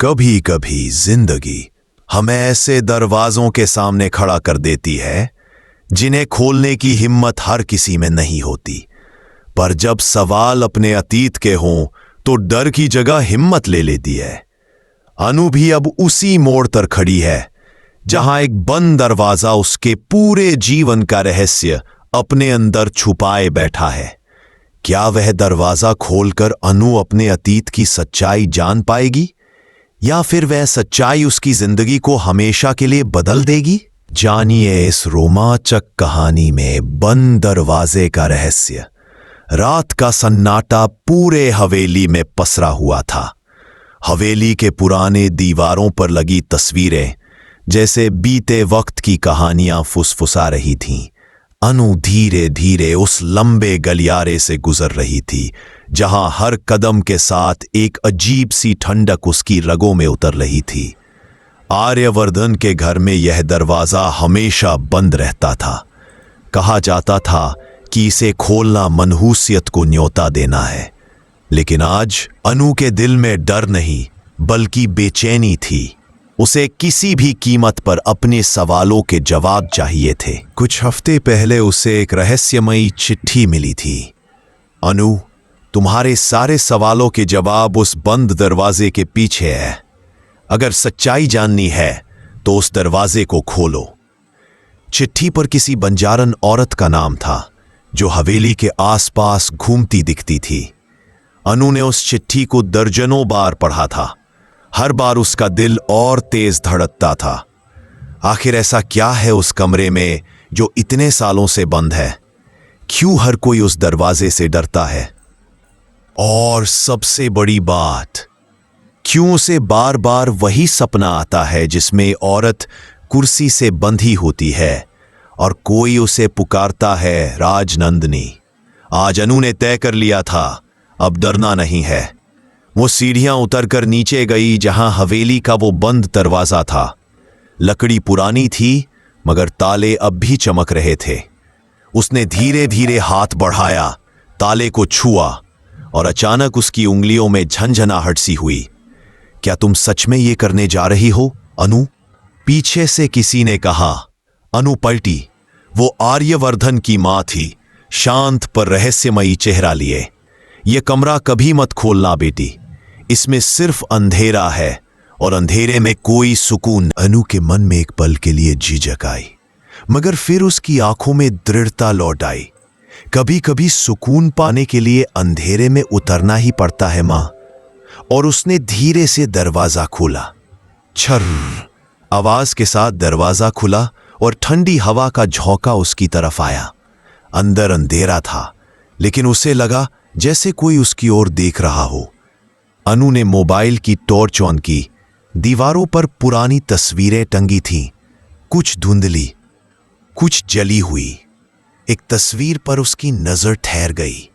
कभी कभी जिंदगी हमें ऐसे दरवाजों के सामने खड़ा कर देती है जिन्हें खोलने की हिम्मत हर किसी में नहीं होती। पर जब सवाल अपने अतीत के हों तो डर की जगह हिम्मत ले लेती है। अनु भी अब उसी मोड़ पर खड़ी है जहां एक बंद दरवाजा उसके पूरे जीवन का रहस्य अपने अंदर छुपाए बैठा है। क्या वह दरवाजा खोलकर अनु अपने अतीत की सच्चाई जान पाएगी, या फिर वह सच्चाई उसकी जिंदगी को हमेशा के लिए बदल देगी? जानिए इस रोमांचक कहानी में बंद दरवाजे का रहस्य। रात का सन्नाटा पूरे हवेली में पसरा हुआ था। हवेली के पुराने दीवारों पर लगी तस्वीरें जैसे बीते वक्त की कहानियां फुसफुसा रही थीं। अनु धीरे धीरे उस लंबे गलियारे से गुजर रही थी जहां हर कदम के साथ एक अजीब सी ठंडक उसकी रगों में उतर रही थी। आर्यवर्धन के घर में यह दरवाजा हमेशा बंद रहता था। कहा जाता था कि इसे खोलना मनहूसियत को न्योता देना है। लेकिन आज अनु के दिल में डर नहीं बल्कि बेचैनी थी। उसे किसी भी कीमत पर अपने सवालों के जवाब चाहिए थे। कुछ हफ्ते पहले उसे एक रहस्यमयी चिट्ठी मिली थी। अनु, तुम्हारे सारे सवालों के जवाब उस बंद दरवाजे के पीछे है। अगर सच्चाई जाननी है तो उस दरवाजे को खोलो। चिट्ठी पर किसी बंजारन औरत का नाम था जो हवेली के आसपास घूमती दिखती थी। अनु ने उस चिट्ठी को दर्जनों बार पढ़ा था। हर बार उसका दिल और तेज धड़कता था। आखिर ऐसा क्या है उस कमरे में जो इतने सालों से बंद है? क्यों हर कोई उस दरवाजे से डरता है? और सबसे बड़ी बात, क्यों उसे बार बार वही सपना आता है जिसमें औरत कुर्सी से बंधी होती है और कोई उसे पुकारता है राजनंदिनी। आज अनु ने तय कर लिया था, अब डरना नहीं है। वो सीढ़ियां उतरकर नीचे गई जहां हवेली का वो बंद दरवाजा था। लकड़ी पुरानी थी मगर ताले अब भी चमक रहे थे। उसने धीरे धीरे हाथ बढ़ाया, ताले को छुआ और अचानक उसकी उंगलियों में झंझनाहट सी हुई। क्या तुम सच में ये करने जा रही हो, अनु? पीछे से किसी ने कहा। अनु पलटी। वो आर्यवर्धन की मां थी, शांत पर रहस्यमयी चेहरा लिए। ये कमरा कभी मत खोलना बेटी, इसमें सिर्फ अंधेरा है और अंधेरे में कोई सुकून। अनु के मन में एक पल के लिए झिझक आई, मगर फिर उसकी आंखों में दृढ़ता लौट आई। कभी कभी सुकून पाने के लिए अंधेरे में उतरना ही पड़ता है मां। और उसने धीरे से दरवाजा खोला। छर्र आवाज के साथ दरवाजा खुला और ठंडी हवा का झोंका उसकी तरफ आया। अंदर अंधेरा था लेकिन उसे लगा जैसे कोई उसकी ओर देख रहा हो। अनु ने मोबाइल की टॉर्च ऑन की। दीवारों पर पुरानी तस्वीरें टंगी थीं, कुछ धुंधली, कुछ जली हुई। एक तस्वीर पर उसकी नजर ठहर गई।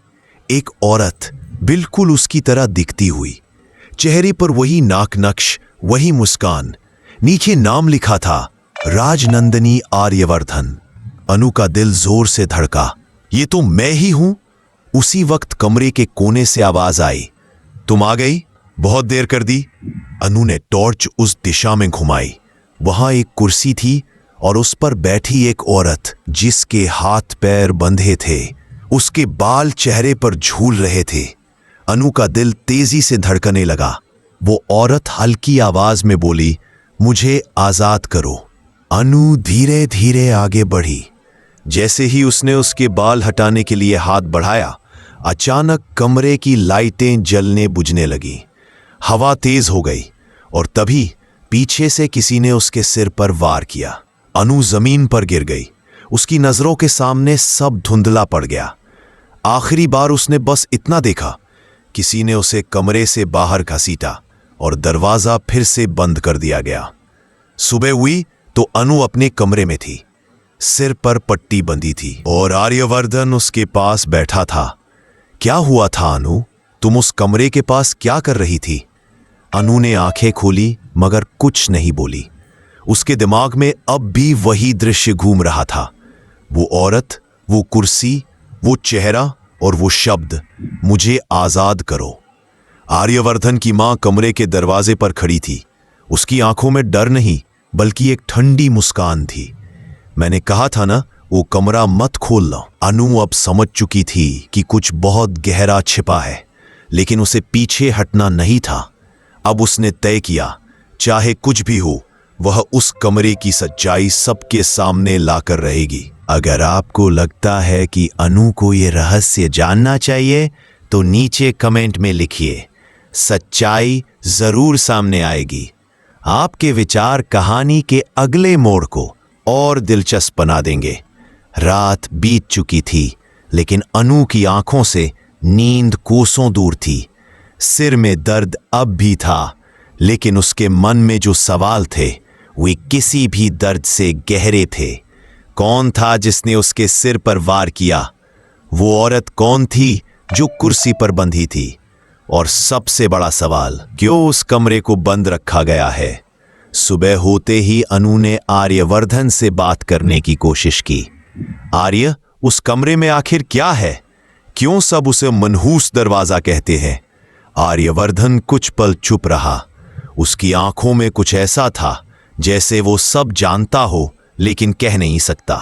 एक औरत बिल्कुल उसकी तरह दिखती हुई, चेहरे पर वही नाक नक्श, वही मुस्कान। नीचे नाम लिखा था, राजनंदिनी आर्यवर्धन। अनु का दिल जोर से धड़का। ये तो मैं ही हूं। उसी वक्त कमरे के कोने से आवाज आई, तुम आ गई? बहुत देर कर दी। अनु ने टॉर्च उस दिशा में घुमाई। वहां एक कुर्सी थी और उस पर बैठी एक औरत जिसके हाथ पैर बंधे थे। उसके बाल चेहरे पर झूल रहे थे। अनु का दिल तेजी से धड़कने लगा। वो औरत हल्की आवाज में बोली, मुझे आजाद करो। अनु धीरे धीरे आगे बढ़ी। जैसे ही उसने उसके बाल हटाने के लिए हाथ बढ़ाया, अचानक कमरे की लाइटें जलने बुझने लगी। हवा तेज हो गई और तभी पीछे से किसी ने उसके सिर पर वार किया। अनु जमीन पर गिर गई। उसकी नजरों के सामने सब धुंधला पड़ गया। आखिरी बार उसने बस इतना देखा, किसी ने उसे कमरे से बाहर घसीटा और दरवाजा फिर से बंद कर दिया गया। सुबह हुई तो अनु अपने कमरे में थी। सिर पर पट्टी बंधी थी और आर्यवर्धन उसके पास बैठा था। क्या हुआ था अनु? तुम उस कमरे के पास क्या कर रही थी? अनु ने आंखें खोली मगर कुछ नहीं बोली। उसके दिमाग में अब भी वही दृश्य घूम रहा था। वो औरत, वो कुर्सी, वो चेहरा और वो शब्द, मुझे आजाद करो। आर्यवर्धन की मां कमरे के दरवाजे पर खड़ी थी। उसकी आंखों में डर नहीं बल्कि एक ठंडी मुस्कान थी। मैंने कहा था ना, वो कमरा मत खोलना। अनु अब समझ चुकी थी कि कुछ बहुत गहरा छिपा है, लेकिन उसे पीछे हटना नहीं था। अब उसने तय किया, चाहे कुछ भी हो, वह उस कमरे की सच्चाई सबके सामने लाकर रहेगी। अगर आपको लगता है कि अनु को ये रहस्य जानना चाहिए तो नीचे कमेंट में लिखिए। सच्चाई जरूर सामने आएगी। आपके विचार कहानी के अगले मोड़ को और दिलचस्प बना देंगे। रात बीत चुकी थी, लेकिन अनु की आंखों से नींद कोसों दूर थी। सिर में दर्द अब भी था, लेकिन उसके मन में जो सवाल थे वे किसी भी दर्द से गहरे थे। कौन था जिसने उसके सिर पर वार किया? वो औरत कौन थी जो कुर्सी पर बंधी थी? और सबसे बड़ा सवाल, क्यों उस कमरे को बंद रखा गया है? सुबह होते ही अनु ने आर्यवर्धन से बात करने की कोशिश की। आर्य, उस कमरे में आखिर क्या है? क्यों सब उसे मनहूस दरवाजा कहते हैं? आर्यवर्धन कुछ पल चुप रहा। उसकी आंखों में कुछ ऐसा था जैसे वो सब जानता हो लेकिन कह नहीं सकता।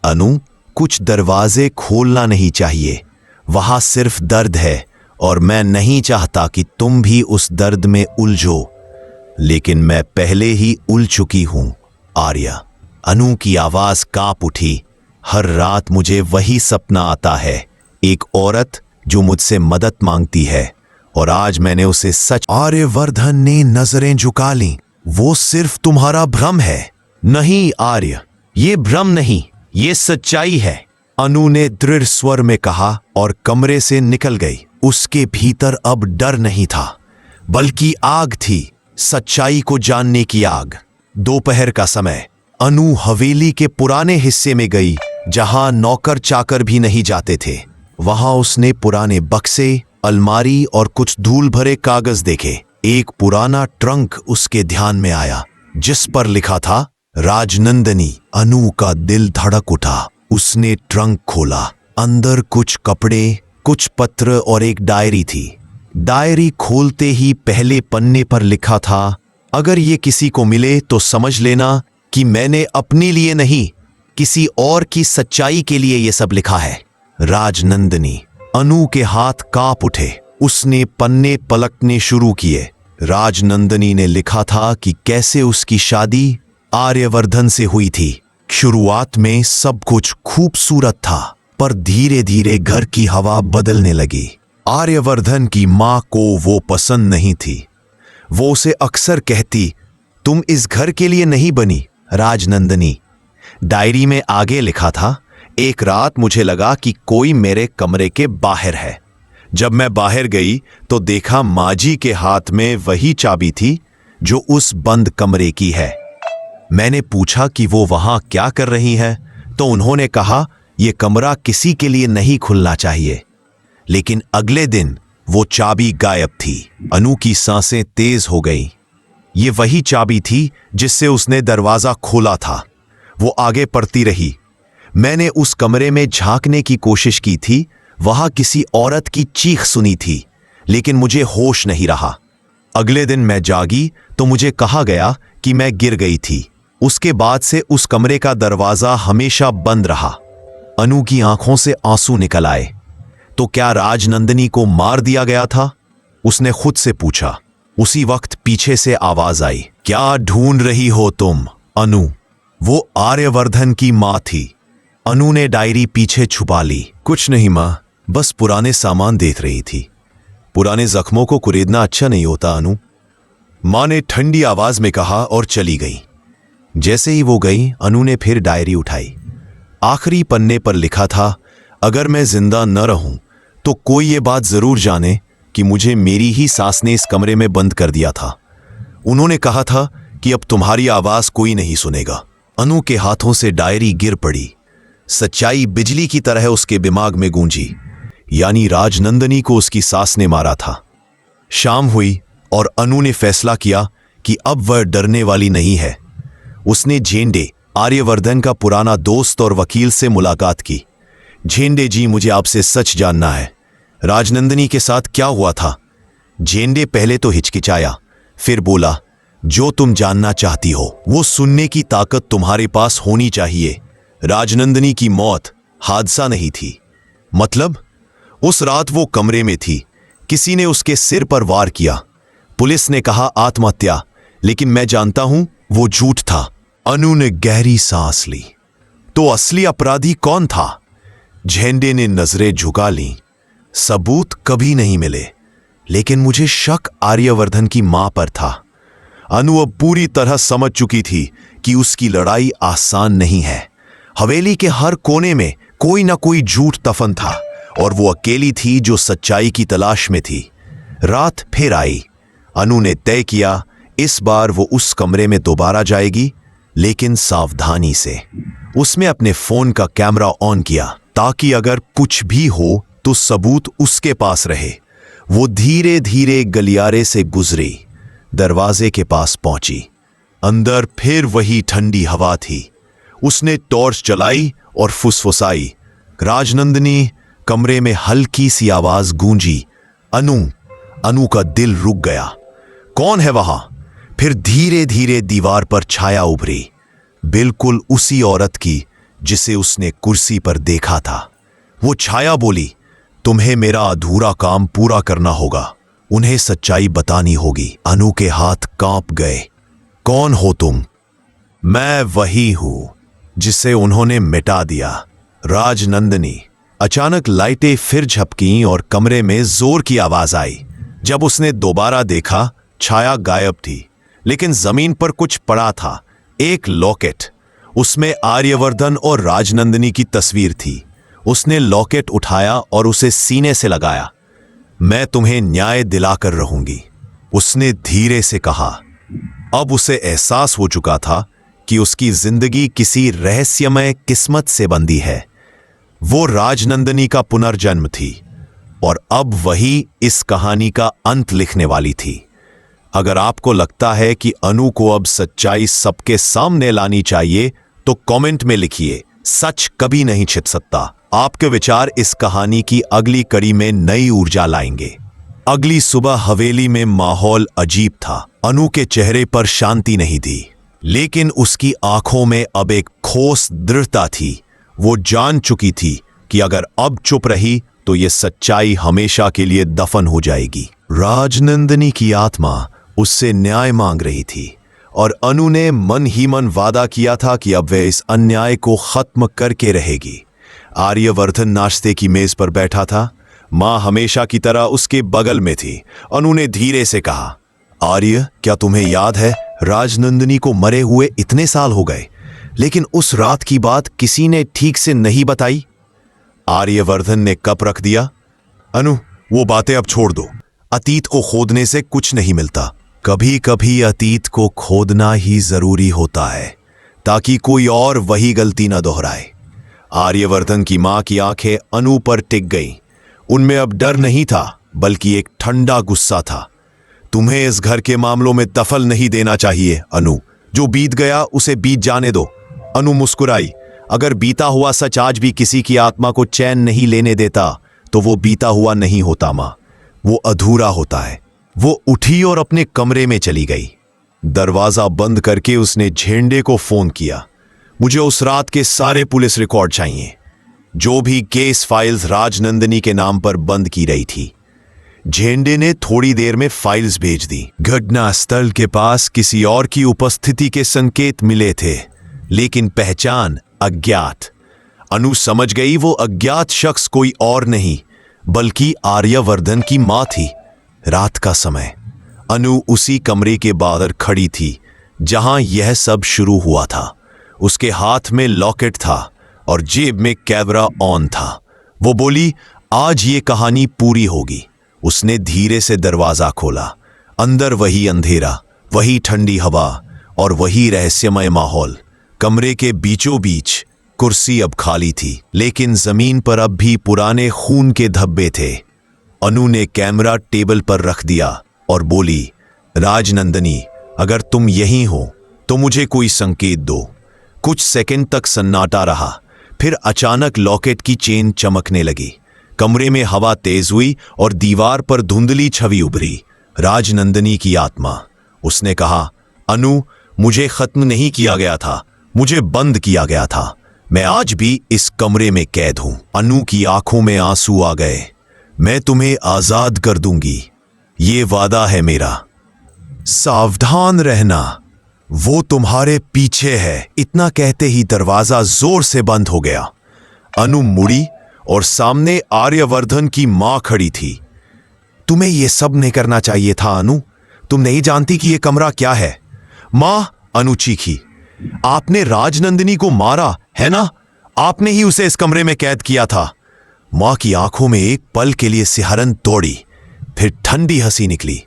अनु, कुछ दरवाजे खोलना नहीं चाहिए। वहां सिर्फ दर्द है और मैं नहीं चाहता कि तुम भी उस दर्द में उलझो। लेकिन मैं पहले ही उलझ चुकी हूं आर्या। अनु की आवाज कांप उठी। हर रात मुझे वही सपना आता है, एक औरत जो मुझसे मदद मांगती है, और आज मैंने उसे सच। आर्यवर्धन ने नजरें झुका लीं। वो सिर्फ तुम्हारा भ्रम है। नहीं आर्य, ये भ्रम नहीं, ये सच्चाई है, अनु ने दृढ़ स्वर में कहा और कमरे से निकल गई। उसके भीतर अब डर नहीं था, बल्कि आग थी, सच्चाई को जानने की आग। दोपहर का समय। अनु हवेली के पुराने हिस्से में गई जहां नौकर चाकर भी नहीं जाते थे। वहां उसने पुराने बक्से, अलमारी और कुछ धूल भरे कागज देखे। एक पुराना ट्रंक उसके ध्यान में आया, जिस पर लिखा था राजनंदनी। अनु का दिल धड़क उठा। उसने ट्रंक खोला। अंदर कुछ कपड़े, कुछ पत्र और एक डायरी थी। डायरी खोलते ही पहले पन्ने पर लिखा था, अगर ये किसी को मिले तो समझ लेना कि मैंने अपने लिए नहीं, किसी और की सच्चाई के लिए ये सब लिखा है। राजनंदनी। अनु के हाथ कांप उठे। उसने पन्ने पलटने शुरू किए। राजनंदनी ने लिखा था कि कैसे उसकी शादी आर्यवर्धन से हुई थी। शुरुआत में सब कुछ खूबसूरत था, पर धीरे धीरे घर की हवा बदलने लगी। आर्यवर्धन की मां को वो पसंद नहीं थी। वो उसे अक्सर कहती, तुम इस घर के लिए नहीं बनी राजनंदनी। डायरी में आगे लिखा था, एक रात मुझे लगा कि कोई मेरे कमरे के बाहर है। जब मैं बाहर गई तो देखा माजी के हाथ में वही चाबी थी जो उस बंद कमरे की है। मैंने पूछा कि वो वहां क्या कर रही है, तो उन्होंने कहा यह कमरा किसी के लिए नहीं खुलना चाहिए। लेकिन अगले दिन वो चाबी गायब थी। अनु की सांसें तेज हो गईं। ये वही चाबी थी जिससे उसने दरवाजा खोला था। वो आगे पढ़ती रही। मैंने उस कमरे में झांकने की कोशिश की थी। वहां किसी औरत की चीख सुनी थी, लेकिन मुझे होश नहीं रहा। अगले दिन मैं जागी तो मुझे कहा गया कि मैं गिर गई थी। उसके बाद से उस कमरे का दरवाजा हमेशा बंद रहा। अनु की आंखों से आंसू निकल आए। तो क्या राजनंदनी को मार दिया गया था? उसने खुद से पूछा। उसी वक्त पीछे से आवाज आई, क्या ढूंढ रही हो तुम अनु? वो आर्यवर्धन की मां थी। अनु ने डायरी पीछे छुपा ली। कुछ नहीं मां, बस पुराने सामान देख रही थी। पुराने जख्मों को कुरेदना अच्छा नहीं होता अनु, मां ने ठंडी आवाज में कहा और चली गई। जैसे ही वो गई, अनु ने फिर डायरी उठाई। आखिरी पन्ने पर लिखा था, अगर मैं जिंदा न रहूं तो कोई ये बात जरूर जाने कि मुझे मेरी ही सास ने इस कमरे में बंद कर दिया था। उन्होंने कहा था कि अब तुम्हारी आवाज कोई नहीं सुनेगा। अनु के हाथों से डायरी गिर पड़ी। सच्चाई बिजली की तरह उसके दिमाग में गूंजी, यानी राजनंदनी को उसकी सास ने मारा था। शाम हुई और अनु ने फैसला किया कि अब वह डरने वाली नहीं है। उसने झेंडे, आर्यवर्धन का पुराना दोस्त और वकील, से मुलाकात की। झेंडे जी, मुझे आपसे सच जानना है। राजनंदनी के साथ क्या हुआ था? झेंडे पहले तो हिचकिचाया, फिर बोला, जो तुम जानना चाहती हो वो सुनने की ताकत तुम्हारे पास होनी चाहिए। राजनंदिनी की मौत हादसा नहीं थी। मतलब? उस रात वो कमरे में थी, किसी ने उसके सिर पर वार किया। पुलिस ने कहा आत्महत्या, लेकिन मैं जानता हूं वो झूठ था। अनु ने गहरी सांस ली। तो असली अपराधी कौन था? झेंडे ने नजरें झुका लीं। सबूत कभी नहीं मिले, लेकिन मुझे शक आर्यवर्धन की मां पर था। अनु अब पूरी तरह समझ चुकी थी कि उसकी लड़ाई आसान नहीं है। हवेली के हर कोने में कोई ना कोई झूठ दफन था और वो अकेली थी जो सच्चाई की तलाश में थी। रात फिर आई। अनु ने तय किया इस बार वो उस कमरे में दोबारा जाएगी, लेकिन सावधानी से। उसने अपने फोन का कैमरा ऑन किया ताकि अगर कुछ भी हो तो सबूत उसके पास रहे। वो धीरे धीरे गलियारे से गुजरी, दरवाजे के पास पहुंची। अंदर फिर वही ठंडी हवा थी। उसने टॉर्च जलाई और फुसफुसाई, राजनंदिनी। कमरे में हल्की सी आवाज गूंजी, अनु। अनु का दिल रुक गया। कौन है वहां? फिर धीरे धीरे दीवार पर छाया उभरी, बिल्कुल उसी औरत की जिसे उसने कुर्सी पर देखा था। वो छाया बोली, तुम्हें मेरा अधूरा काम पूरा करना होगा, उन्हें सच्चाई बतानी होगी। अनु के हाथ कांप गए। कौन हो तुम? मैं वही हूं जिसे उन्होंने मिटा दिया, राजनंदिनी। अचानक लाइटें फिर झपकीं और कमरे में जोर की आवाज आई। जब उसने दोबारा देखा, छाया गायब थी, लेकिन जमीन पर कुछ पड़ा था, एक लॉकेट। उसमें आर्यवर्धन और राजनंदिनी की तस्वीर थी। उसने लॉकेट उठाया और उसे सीने से लगाया। मैं तुम्हें न्याय दिलाकर रहूंगी, उसने धीरे से कहा। अब उसे एहसास हो चुका था कि उसकी जिंदगी किसी रहस्यमय किस्मत से बंधी है। वो राजनंदिनी का पुनर्जन्म थी और अब वही इस कहानी का अंत लिखने वाली थी। अगर आपको लगता है कि अनु को अब सच्चाई सबके सामने लानी चाहिए तो कमेंट में लिखिए। सच कभी नहीं छिप सकता। आपके विचार इस कहानी की अगली कड़ी में नई ऊर्जा लाएंगे। अगली सुबह हवेली में माहौल अजीब था। अनु के चेहरे पर शांति नहीं थी, लेकिन उसकी आंखों में अब एक ठोस दृढ़ता थी। वो जान चुकी थी कि अगर अब चुप रही तो ये सच्चाई हमेशा के लिए दफन हो जाएगी। राजनंदिनी की आत्मा उससे न्याय मांग रही थी और अनु ने मन ही मन वादा किया था कि अब वह इस अन्याय को खत्म करके रहेगी। आर्यवर्धन नाश्ते की मेज पर बैठा था। मां हमेशा की तरह उसके बगल में थी। अनु ने धीरे से कहा, आर्य, क्या तुम्हें याद है राजनंदिनी को मरे हुए इतने साल हो गए, लेकिन उस रात की बात किसी ने ठीक से नहीं बताई? आर्यवर्धन ने कप रख दिया। अनु, वो बातें अब छोड़ दो। अतीत को खोदने से कुछ नहीं मिलता। कभी कभी अतीत को खोदना ही जरूरी होता है ताकि कोई और वही गलती न दोहराए। आर्यवर्धन की मां की आंखें अनु पर टिक गईं। उनमें अब डर नहीं था, बल्कि एक ठंडा गुस्सा था। तुम्हें इस घर के मामलों में दखल नहीं देना चाहिए अनु। जो बीत गया उसे बीत जाने दो। अनु मुस्कुराई। अगर बीता हुआ सच आज भी किसी की आत्मा को चैन नहीं लेने देता तो वो बीता हुआ नहीं होता मां, वो अधूरा होता है। वो उठी और अपने कमरे में चली गई। दरवाजा बंद करके उसने झेंडे को फोन किया। मुझे उस रात के सारे पुलिस रिकॉर्ड चाहिए, जो भी केस फाइल्स राजनंदिनी के नाम पर बंद की रही थी। झेंडे ने थोड़ी देर में फाइल्स भेज दी। घटनास्थल के पास किसी और की उपस्थिति के संकेत मिले थे, लेकिन पहचान अज्ञात। अनु समझ गई वो अज्ञात शख्स कोई और नहीं बल्कि आर्यवर्धन की मां थी। रात का समय। अनु उसी कमरे के बाहर खड़ी थी जहां यह सब शुरू हुआ था। उसके हाथ में लॉकेट था और जेब में कैमरा ऑन था। वो बोली, आज ये कहानी पूरी होगी। उसने धीरे से दरवाजा खोला। अंदर वही अंधेरा, वही ठंडी हवा और वही रहस्यमय माहौल। कमरे के बीचों बीच कुर्सी अब खाली थी, लेकिन जमीन पर अब भी पुराने खून के धब्बे थे। अनु ने कैमरा टेबल पर रख दिया और बोली, राजनंदिनी, अगर तुम यहीं हो तो मुझे कोई संकेत दो। कुछ सेकंड तक सन्नाटा रहा, फिर अचानक लॉकेट की चेन चमकने लगी। कमरे में हवा तेज हुई और दीवार पर धुंधली छवि उभरी। राजनंदिनी की आत्मा। उसने कहा, अनु, मुझे खत्म नहीं किया गया था, मुझे बंद किया गया था। मैं आज भी इस कमरे में कैद हूं। अनु की आंखों में आंसू आ गए। मैं तुम्हें आजाद कर दूंगी, ये वादा है मेरा। सावधान रहना, वो तुम्हारे पीछे है। इतना कहते ही दरवाजा जोर से बंद हो गया। अनु मुड़ी और सामने आर्यवर्धन की मां खड़ी थी। तुम्हें यह सब नहीं करना चाहिए था अनु, तुम नहीं जानती कि यह कमरा क्या है। मां, अनु चीखी, आपने राजनंदिनी को मारा है ना? आपने ही उसे इस कमरे में कैद किया था। मां की आंखों में एक पल के लिए सिहरन तोड़ी, फिर ठंडी हंसी निकली।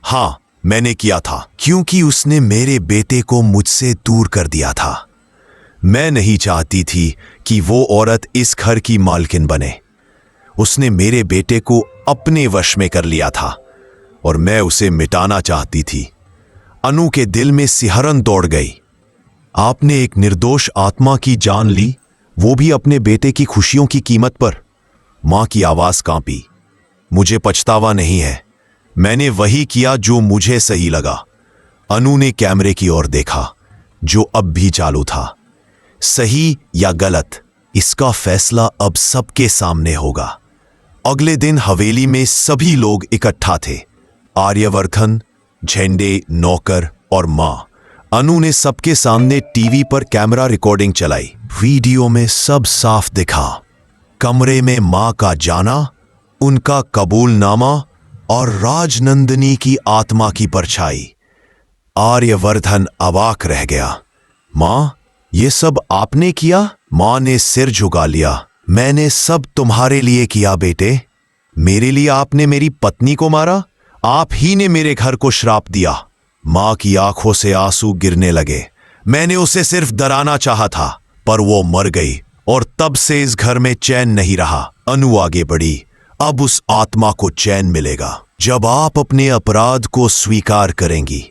हां, मैंने किया था, क्योंकि उसने मेरे बेटे को मुझसे दूर कर दिया था। मैं नहीं चाहती थी कि वो औरत इस घर की मालकिन बने। उसने मेरे बेटे को अपने वश में कर लिया था और मैं उसे मिटाना चाहती थी। अनु के दिल में सिहरन दौड़ गई। आपने एक निर्दोष आत्मा की जान ली, वो भी अपने बेटे की खुशियों की कीमत पर। मां की आवाज कांपी। मुझे पछतावा नहीं है, मैंने वही किया जो मुझे सही लगा। अनु ने कैमरे की ओर देखा, जो अब भी चालू था। सही या गलत, इसका फैसला अब सबके सामने होगा। अगले दिन हवेली में सभी लोग इकट्ठा थे। आर्यवर्धन, झंडे, नौकर और मां। अनु ने सबके सामने टीवी पर कैमरा रिकॉर्डिंग चलाई। वीडियो में सब साफ दिखा। कमरे में मां का जाना, उनका कबूलनामा और राजनंदिनी की आत्मा की परछाई। आर्यवर्धन अवाक रह गया। मां, ये सब आपने किया? मां ने सिर झुका लिया। मैंने सब तुम्हारे लिए किया बेटे। मेरे लिए आपने मेरी पत्नी को मारा? आप ही ने मेरे घर को श्राप दिया। मां की आंखों से आंसू गिरने लगे। मैंने उसे सिर्फ डराना चाहा था, पर वो मर गई और तब से इस घर में चैन नहीं रहा। अनु आगे बढ़ी। अब उस आत्मा को चैन मिलेगा जब आप अपने अपराध को स्वीकार करेंगी।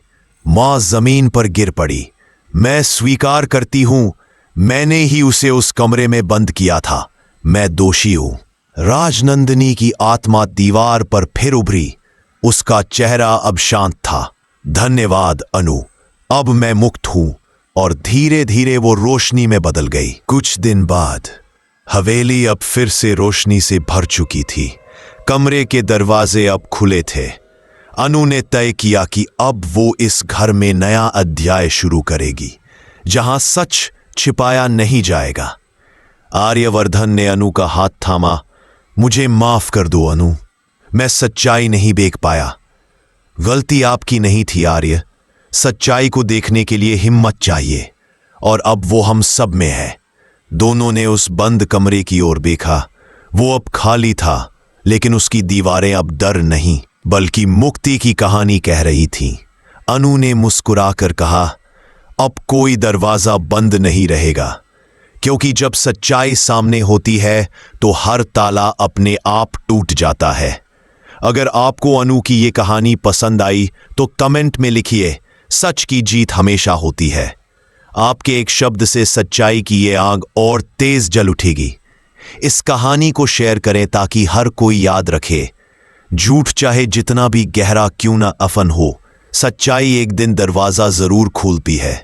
मां जमीन पर गिर पड़ी। मैं स्वीकार करती हूं, मैंने ही उसे उस कमरे में बंद किया था। मैं दोषी हूं। राजनंदिनी की आत्मा दीवार पर फिर उभरी। उसका चेहरा अब शांत था। धन्यवाद अनु, अब मैं मुक्त हूं। और धीरे धीरे वो रोशनी में बदल गई। कुछ दिन बाद हवेली अब फिर से रोशनी से भर चुकी थी। कमरे के दरवाजे अब खुले थे। अनु ने तय किया कि अब वो इस घर में नया अध्याय शुरू करेगी, जहां सच छिपाया नहीं जाएगा। आर्यवर्धन ने अनु का हाथ थामा। मुझे माफ कर दो अनु, मैं सच्चाई नहीं देख पाया। गलती आपकी नहीं थी आर्य। सच्चाई को देखने के लिए हिम्मत चाहिए, और अब वो हम सब में है। दोनों ने उस बंद कमरे की ओर देखा। वो अब खाली था, लेकिन उसकी दीवारें अब डर नहीं, बल्कि मुक्ति की कहानी कह रही थीं। अनु ने मुस्कुराकर कहा, अब कोई दरवाजा बंद नहीं रहेगा, क्योंकि जब सच्चाई सामने होती है तो हर ताला अपने आप टूट जाता है। अगर आपको अनु की ये कहानी पसंद आई तो कमेंट में लिखिए, सच की जीत हमेशा होती है। आपके एक शब्द से सच्चाई की ये आग और तेज जल उठेगी। इस कहानी को शेयर करें ताकि हर कोई याद रखे, झूठ चाहे जितना भी गहरा क्यों ना अफन हो, सच्चाई एक दिन दरवाजा जरूर खोलती है।